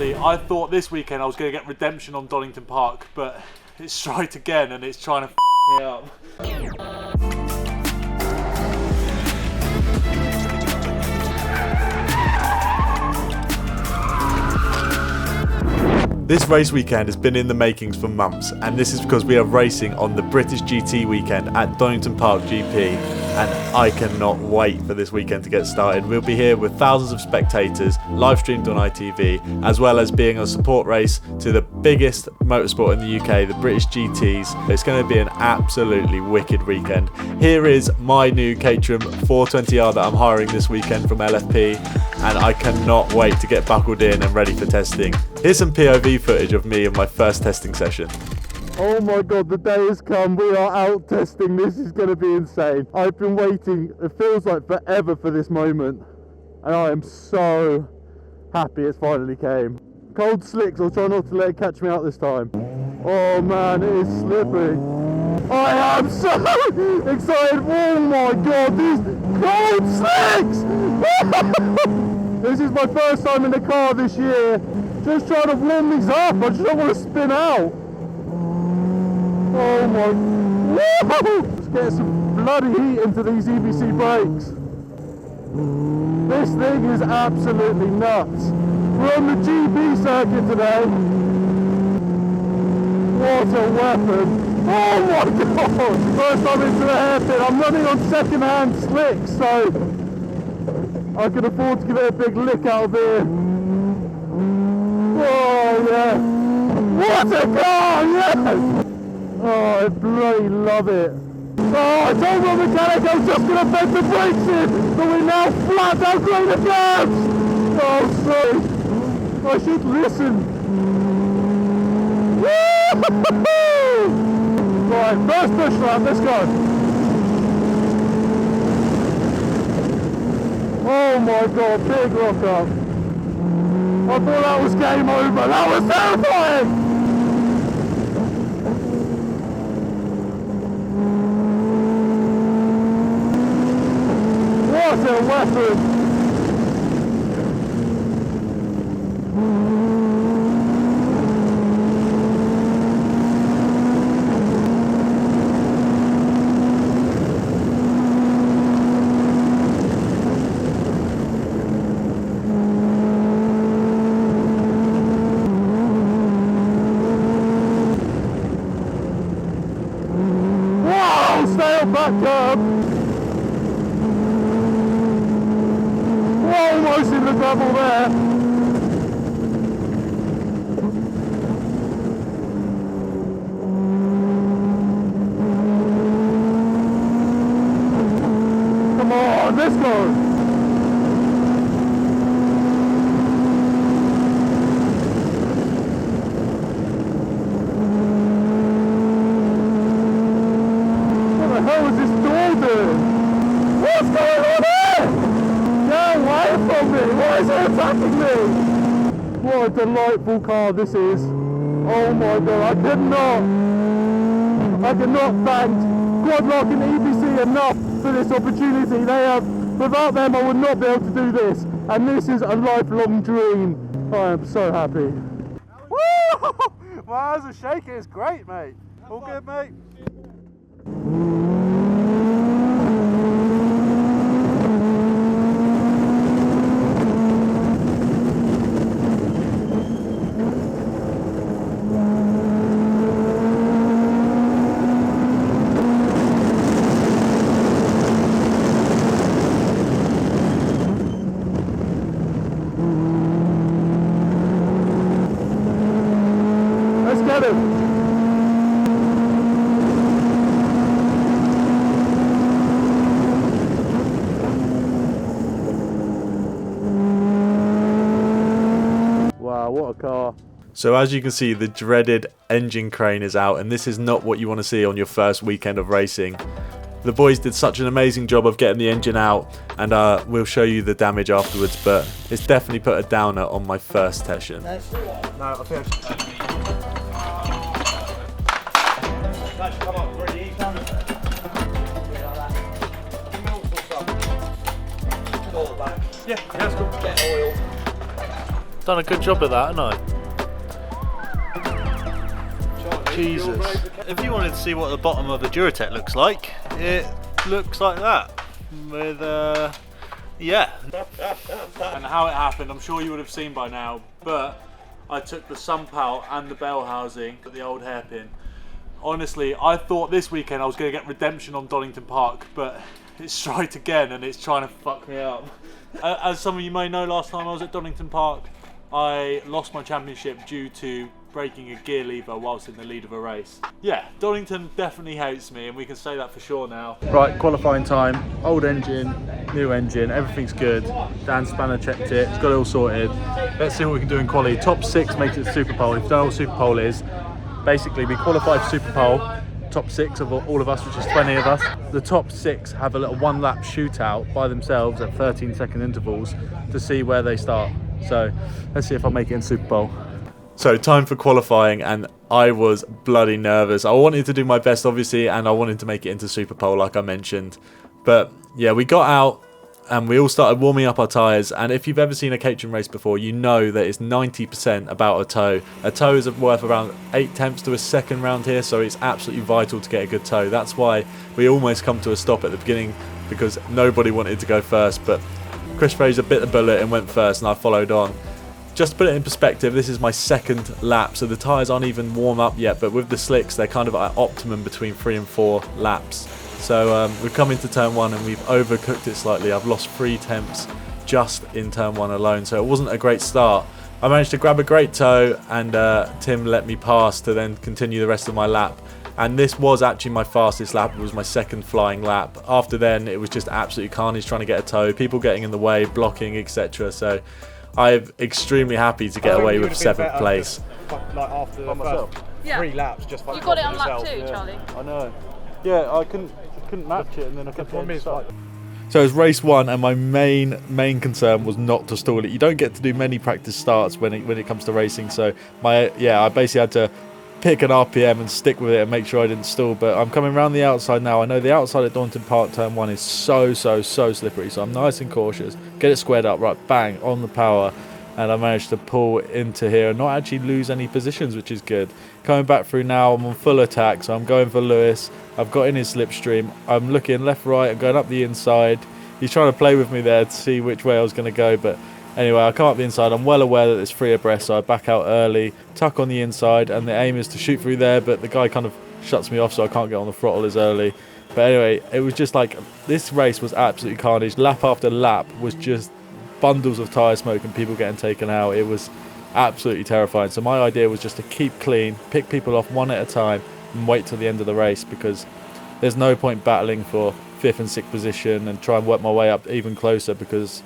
honestly, I thought this weekend I was going to get redemption on Donington Park, but it's striked again and it's trying to me up. This race weekend has been in the makings for months, and this is because we are racing on the British GT weekend at Donington Park GP, and I cannot wait for this weekend to get started. We'll be here with thousands of spectators, live streamed on ITV, as well as being a support race to the biggest motorsport in the UK, the British GTs. It's going to be an absolutely wicked weekend. Here is my new Caterham 420R that I'm hiring this weekend from LFP, and I cannot wait to get buckled in and ready for testing. Here's some POV footage of me in my first testing session. Oh my god, the day has come. We are out testing. This is going to be insane. I've been waiting, it feels like forever, for this moment, and I am so happy it's finally came. Cold slicks, I'll try not to let it catch me out this time. Oh man, it is slippery. I am so excited. Oh my god, these cold slicks! This is my first time in the car this year. Just trying to warm these up. I just don't want to spin out. Oh my. Woo! Let's get some bloody heat into these EBC brakes. This thing is absolutely nuts. We're on the GB circuit today. What a weapon. Oh my god. First time into the hairpin. I'm running on second-hand slicks, so I can afford to give it a big lick out of here. Oh yeah! What a car! Yes! Oh, I bloody love it. Oh, I told my mechanic I was just going to bend the brakes in, but we're now flat down greater cabs! Oh, sorry. I should listen. Right, first push lap, let's go. Oh my god, big rock up. I thought that was game over. That was terrifying! What a weapon! Back curb. Almost in the gravel there. Come on, let's go. What's going on here? Get away from me! Why is it attacking me? What a delightful car this is. Oh my god, I cannot thank Quadlock and EBC enough for this opportunity. Without them I would not be able to do this. And this is a lifelong dream. I am so happy. Woo! My eyes are shaking, it's great, mate. All good, mate? Let's get him! Wow, what a car. So as you can see, the dreaded engine crane is out, and this is not what you want to see on your first weekend of racing. The boys did such an amazing job of getting the engine out, and we'll show you the damage afterwards, but it's definitely put a downer on my first session. No, I think come on, pretty easy. Yeah, that's cool. Get oil. Done a good job of that, haven't I? Jesus. If you wanted to see what the bottom of the Duratec looks like, it looks like that. With, yeah. And how it happened, I'm sure you would have seen by now, but I took the sump out and the bell housing at the old hairpin. Honestly, I thought this weekend I was going to get redemption on Donington Park, but it's striked again and it's trying to fuck me up. As some of you may know, last time I was at Donington Park, I lost my championship due to breaking a gear lever whilst in the lead of a race. Yeah, Donington definitely hates me, and we can say that for sure now. Right, qualifying time, old engine, new engine, everything's good. Dan Spanner checked it, it's got it all sorted. Let's see what we can do in quali. Top 6 makes it Super Pole. If you don't know what Super Pole is, basically we qualify for Super Pole, top 6 of all of us, which is 20 of us. The top 6 have a little 1-lap shootout by themselves at 13-second intervals to see where they start. So let's see if I make it in Super Bowl. So time for qualifying, and I was bloody nervous. I wanted to do my best, obviously, and I wanted to make it into Super Pole, like I mentioned. But yeah, we got out and we all started warming up our tyres. And if you've ever seen a Caterham race before, you know that it's 90% about a toe. A toe is worth around 8/10 to a second round here, so it's absolutely vital to get a good toe. That's why we almost come to a stop at the beginning, because nobody wanted to go first. But Chris Fraser bit the bullet and went first, and I followed on. Just to put it in perspective, this is my second lap, so the tyres aren't even warm up yet, but with the slicks they're kind of at optimum between 3 and 4 laps. So we've come into turn 1 and we've overcooked it slightly. I've lost 3/10 just in turn 1 alone, so it wasn't a great start. I managed to grab a great toe, and Tim let me pass to then continue the rest of my lap. And this was actually my fastest lap. It was my second flying lap. After then it was just absolutely carnage trying to get a toe, people getting in the way, blocking, etc. So I'm extremely happy to get away with 7th place. Like after the first 3 laps, just you got it on lap 2, Charlie. I know. Yeah, I couldn't match it, and then I kept on So it was race 1, and my main concern was not to stall it. You don't get to do many practice starts when it comes to racing, so I basically had to pick an RPM and stick with it and make sure I didn't stall. But I'm coming around the outside now. I know the outside at Donington Park turn 1 is so slippery, so I'm nice and cautious. Get it squared up, right, bang, on the power, and I managed to pull into here and not actually lose any positions, which is good. Coming back through now, I'm on full attack, so I'm going for Lewis. I've got in his slipstream. I'm looking left, right, I'm going up the inside. He's trying to play with me there to see which way I was going to go, but anyway, I come up the inside. I'm well aware that it's 3 abreast, so I back out early, tuck on the inside, and the aim is to shoot through there, but the guy kind of shuts me off, so I can't get on the throttle as early. But anyway, it was just like, this race was absolutely carnage. Lap after lap was just bundles of tyre smoke and people getting taken out. It was absolutely terrifying. So my idea was just to keep clean, pick people off one at a time, and wait till the end of the race, because there's no point battling for 5th and 6th position and try and work my way up even closer, because,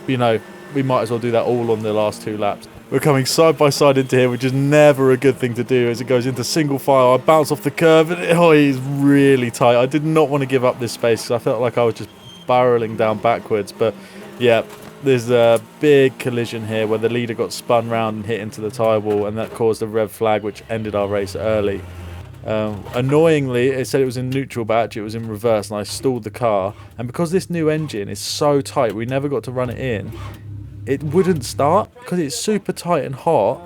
you know, we might as well do that all on the last 2 laps. We're coming side by side into here, which is never a good thing to do as it goes into single file. I bounce off the curve and it's really tight. I did not want to give up this space because I felt like I was just barreling down backwards. But yeah, there's a big collision here where the leader got spun round and hit into the tyre wall, and that caused a red flag which ended our race early. Annoyingly, it said it was in neutral, but actually it was in reverse, and I stalled the car. And because this new engine is so tight, we never got to run it in. It wouldn't start because it's super tight and hot.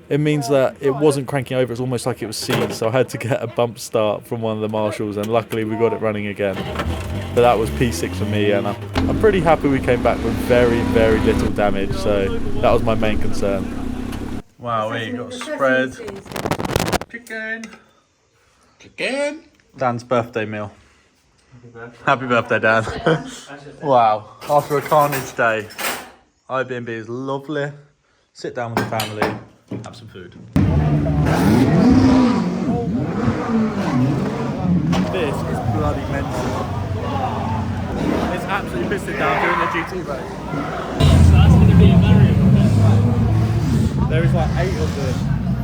It means that it wasn't cranking over. It's almost like it was seized. So I had to get a bump start from one of the marshals, and luckily we got it running again. But that was P6 for me, and I'm pretty happy we came back with very little damage. So that was my main concern. Wow, we got spread. Chicken. Dan's birthday meal. Happy birthday, Dan. Wow, after a carnage day. IB&B is lovely. Sit down with the family, have some food. This is bloody mental. It's absolutely pissed it down during the GT race. So that's going to be a variant. There is like 8 of them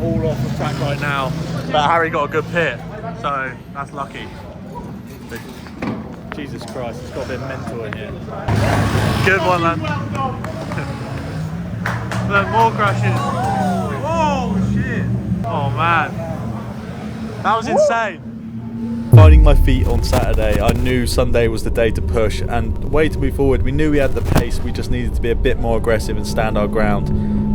all off the track right now, but Harry got a good pit, so that's lucky. But Jesus Christ, it's got a bit mental in here. Good one, lad. Look, more crashes. Oh shit! Oh man, that was insane. Finding my feet on Saturday, I knew Sunday was the day to push, and the way to move forward, we knew we had the pace, we just needed to be a bit more aggressive and stand our ground.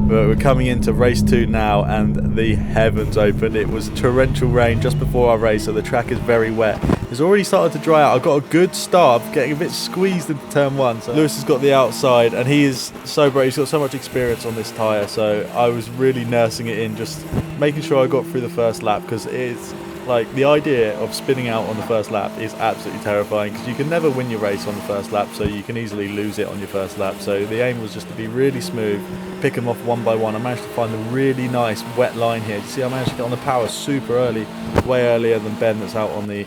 We're coming into race 2 now, and the heavens opened. It was torrential rain just before our race, so the track is very wet. It's already started to dry out. I got a good start, getting a bit squeezed into turn 1. So Lewis has got the outside, and he is so brave. He's got so much experience on this tyre, so I was really nursing it in, just making sure I got through the first lap, because it's like the idea of spinning out on the first lap is absolutely terrifying, because you can never win your race on the first lap, so you can easily lose it on your first lap. So the aim was just to be really smooth, pick them off one by one. I managed to find a really nice wet line here. You see, I managed to get on the power super early, way earlier than Ben that's out on the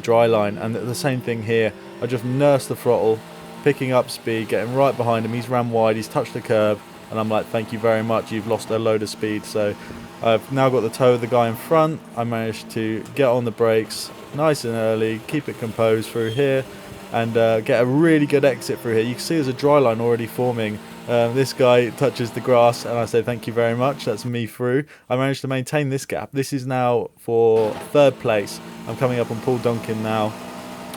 dry line. And the same thing here. I just nursed the throttle, picking up speed, getting right behind him. He's ran wide, he's touched the curb, and I'm like, thank you very much, you've lost a load of speed. So I've now got the toe of the guy in front. I managed to get on the brakes nice and early, keep it composed through here, and get a really good exit through here. You can see there's a dry line already forming. This guy touches the grass, and I say thank you very much. That's me through. I managed to maintain this gap. This is now for 3rd place. I'm coming up on Paul Duncan now.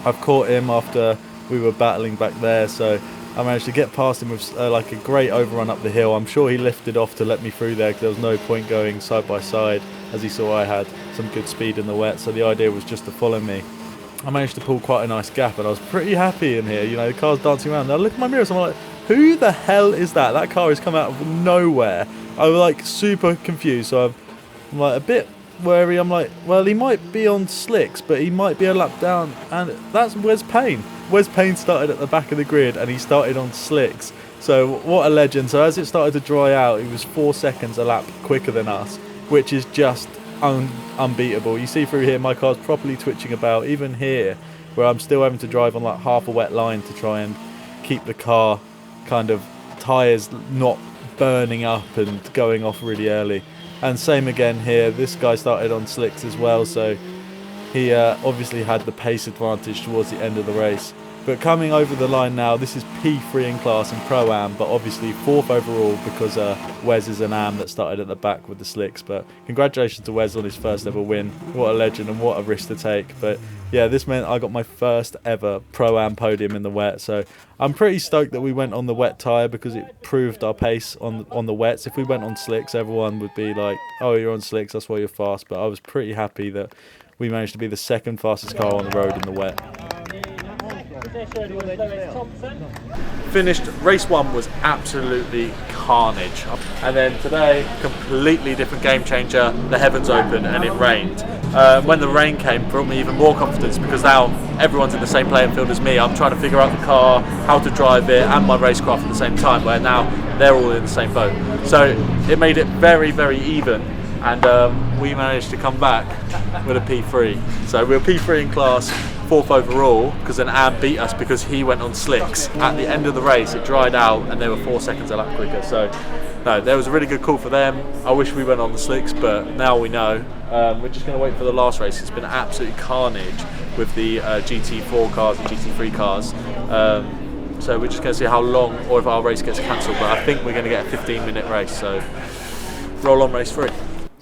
I've caught him after we were battling back there, so I managed to get past him with like a great overrun up the hill. I'm sure he lifted off to let me through there, because there was no point going side by side, as he saw I had some good speed in the wet, so the idea was just to follow me. I managed to pull quite a nice gap, and I was pretty happy in here. You know, the car's dancing around. Now look at my mirrors, I'm like, who the hell is that? That car has come out of nowhere. I was like super confused, so I'm like a bit wary. I'm like, well, he might be on slicks, but he might be a lap down, and that's Wes Payne. Wes Payne started at the back of the grid, and he started on slicks. So what a legend. So as it started to dry out, he was 4 seconds a lap quicker than us, which is just unbeatable. You see through here, my car's properly twitching about, even here, where I'm still having to drive on like half a wet line to try and keep the car kind of tyres not burning up and going off really early. And same again here, this guy started on slicks as well, so he obviously had the pace advantage towards the end of the race. But coming over the line now, this is P3 in class and Pro-Am, but obviously 4th overall, because Wes is an Am that started at the back with the slicks. But congratulations to Wes on his first ever win. What a legend, and what a risk to take. But yeah, this meant I got my first ever Pro-Am podium in the wet. So I'm pretty stoked that we went on the wet tyre, because it proved our pace on the wets. If we went on slicks, everyone would be like, oh, you're on slicks, that's why you're fast. But I was pretty happy that we managed to be the 2nd fastest car on the road in the wet. Finished race 1 was absolutely carnage, and then today, completely different game changer. The heavens opened and it rained. When the rain came, brought me even more confidence, because now everyone's in the same playing field as me. I'm trying to figure out the car, how to drive it, and my racecraft at the same time, where now they're all in the same boat. So it made it very, very even, and we managed to come back with a P3. So we're P3 in class, 4th overall, because an Am beat us because he went on slicks. At the end of the race, it dried out and they were 4 seconds a lap quicker. So no, there was a really good call for them. I wish we went on the slicks, but now we know. We're just going to wait for the last race. It's been absolutely carnage with the GT4 cars and GT3 cars. So we're just going to see how long, or if our race gets cancelled. But I think we're going to get a 15-minute race. So roll on race 3.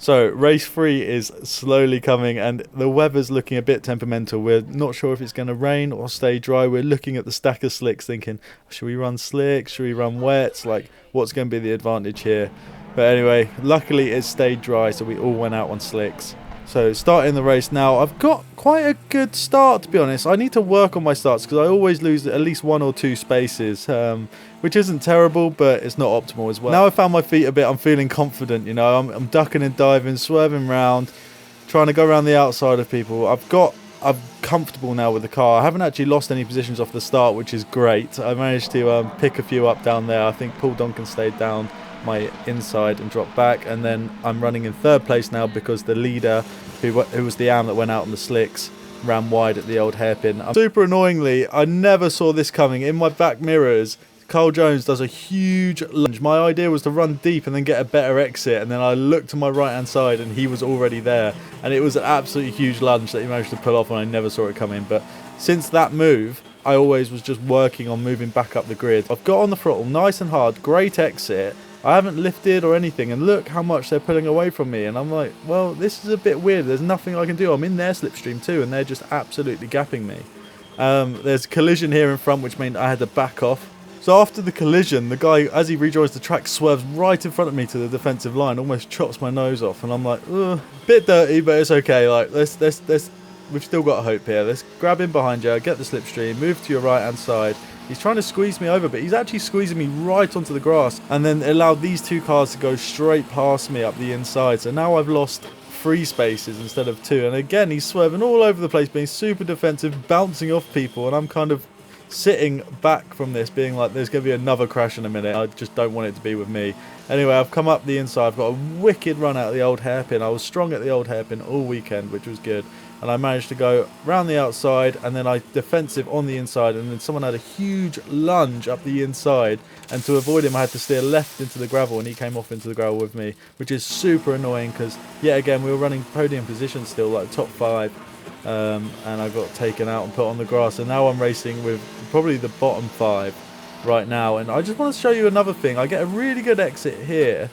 So race 3 is slowly coming, and the weather's looking a bit temperamental. We're not sure if it's going to rain or stay dry. We're looking at the stack of slicks thinking, should we run slicks, should we run wets, like what's going to be the advantage here? But anyway, luckily it stayed dry, so we all went out on slicks. So starting the race now, I've got quite a good start, to be honest. I need to work on my starts, because I always lose at least 1 or 2 spaces, which isn't terrible, but it's not optimal as well. Now I've found my feet a bit, I'm feeling confident, you know. I'm ducking and diving, swerving round, trying to go around the outside of people. I'm comfortable now with the car. I haven't actually lost any positions off the start, which is great. I managed to pick a few up down there. I think Paul Duncan stayed down my inside and dropped back, and then I'm running in 3rd place now, because the leader, who was the Am that went out on the slicks, ran wide at the old hairpin. Super annoyingly, I never saw this coming. In my back mirrors, Carl Jones does a huge lunge. My idea was to run deep and then get a better exit, and then I looked to my right hand side and he was already there, and it was an absolutely huge lunge that he managed to pull off, and I never saw it coming. But since that move, I always was just working on moving back up the grid. I've got on the throttle nice and hard, great exit. I haven't lifted or anything, and look how much they're pulling away from me, and I'm like, well, this is a bit weird. There's nothing I can do. I'm in their slipstream too, and they're just absolutely gapping me. There's a collision here in front, which meant I had to back off. So after the collision, the guy, as he rejoins the track, swerves right in front of me to the defensive line, almost chops my nose off, and I'm like, ugh, bit dirty, but it's okay. Like, let's we've still got hope here. Let's grab him behind you, get the slipstream, move to your right hand side. He's trying to squeeze me over, but he's actually squeezing me right onto the grass, and then allowed these two cars to go straight past me up the inside. So now I've lost 3 spaces instead of 2, and again he's swerving all over the place, being super defensive, bouncing off people, and I'm kind of sitting back from this being like, there's going to be another crash in a minute. I just don't want it to be with me. Anyway, I've come up the inside. I've got a wicked run out of the old hairpin. I was strong at the old hairpin all weekend, which was good, and I managed to go round the outside, and then I defensive on the inside, and then someone had a huge lunge up the inside, and to avoid him I had to steer left into the gravel, and he came off into the gravel with me, which is super annoying because yet again we were running podium position still, like top 5. And I got taken out and put on the grass, and now I'm racing with probably the bottom 5 right now. And I just want to show you another thing. I get a really good exit here,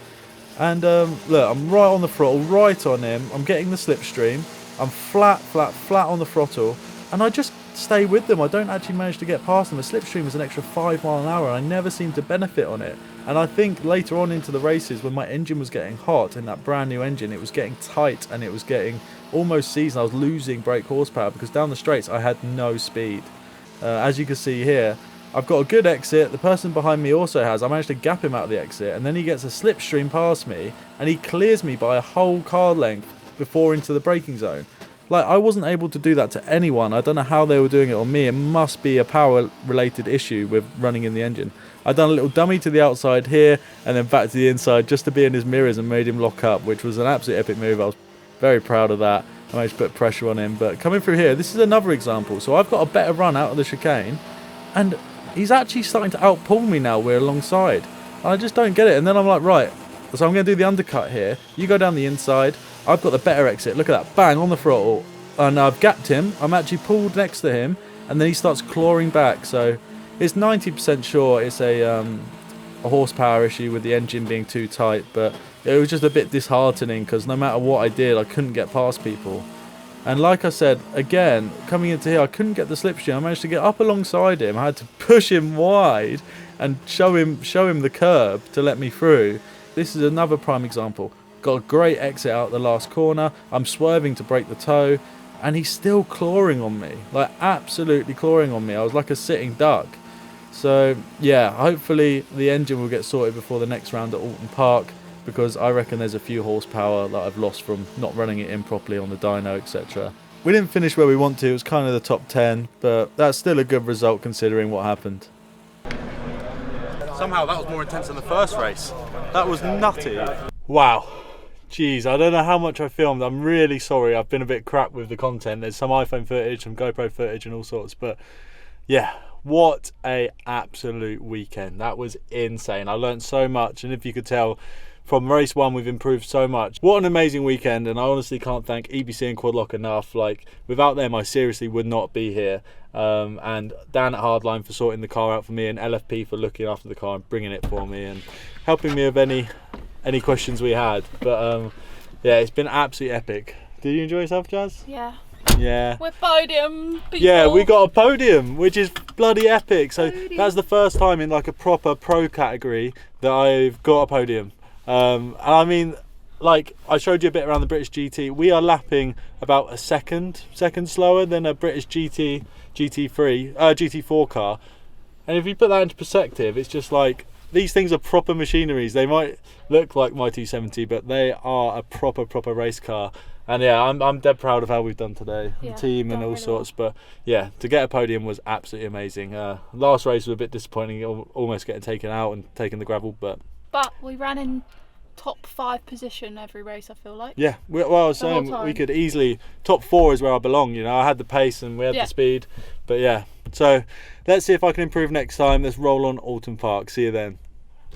and look, I'm right on the throttle, right on him. I'm getting the slipstream. I'm flat on the throttle, and I just stay with them. I don't actually manage to get past them. The slipstream is an extra 5 mile an hour, and I never seem to benefit on it. And I think later on into the races, when my engine was getting hot, in that brand new engine, it was getting tight and it was getting almost seasoned. I was losing brake horsepower because down the straights I had no speed. As you can see here, I've got a good exit. The person behind me also has. I managed to gap him out of the exit, and then he gets a slipstream past me, and he clears me by a whole car length before into the braking zone. Like, I wasn't able to do that to anyone. I don't know how they were doing it on me. It must be a power related issue with running in the engine. I done a little dummy to the outside here and then back to the inside just to be in his mirrors and made him lock up, which was an absolute epic move. I was very proud of that. I managed to put pressure on him. But coming through here, this is another example. So I've got a better run out of the chicane, and he's actually starting to outpull me now. We're alongside. And I just don't get it. And then I'm like, right, so I'm going to do the undercut here. You go down the inside. I've got the better exit. Look at that. Bang, on the throttle. And I've gapped him. I'm actually pulled next to him. And then he starts clawing back. So it's 90% sure it's a horsepower issue with the engine being too tight. But it was just a bit disheartening because no matter what I did, I couldn't get past people. And like I said, again, coming into here, I couldn't get the slipstream. I managed to get up alongside him. I had to push him wide and show him the curb to let me through. This is another prime example. Got a great exit out the last corner. I'm swerving to break the toe, and he's still clawing on me, like absolutely clawing on me. I was like a sitting duck. So yeah, hopefully the engine will get sorted before the next round at Alton Park, because I reckon there's a few horsepower that I've lost from not running it in properly on the dyno, etc. We didn't finish where we want to. It was kind of the top 10, but that's still a good result considering what happened. Somehow that was more intense than the first race. That was nutty. Wow. Jeez, I don't know how much I filmed. I'm really sorry. I've been a bit crap with the content. There's some iPhone footage, some GoPro footage and all sorts. But yeah, what a absolute weekend. That was insane. I learned so much. And if you could tell, from race 1 we've improved so much. What an amazing weekend, and I honestly can't thank EBC and Quadlock enough. Like, without them I seriously would not be here. And Dan at Hardline for sorting the car out for me, and LFP for looking after the car and bringing it for me and helping me with any questions we had. But yeah, it's been absolutely epic. Did you enjoy yourself, Jazz? Yeah. We're podium people. Yeah, we got a podium, which is bloody epic. So that's the first time in like a proper pro category that I've got a podium. And I mean, like, I showed you a bit around the British GT. We are lapping about a second slower than a British GT4 car. And if you put that into perspective, it's just like, these things are proper machineries. They might look like my 270, but they are a proper race car. And yeah, I'm dead proud of how we've done today, the team and all really sorts. Well. But yeah, to get a podium was absolutely amazing. Last race was a bit disappointing, almost getting taken out and taking the gravel, but we ran in top 5 position every race, I feel like. Yeah, well, I was saying we could easily, top 4 is where I belong, you know. I had the pace and we had the speed, but yeah. So let's see if I can improve next time. Let's roll on Alton Park. See you then.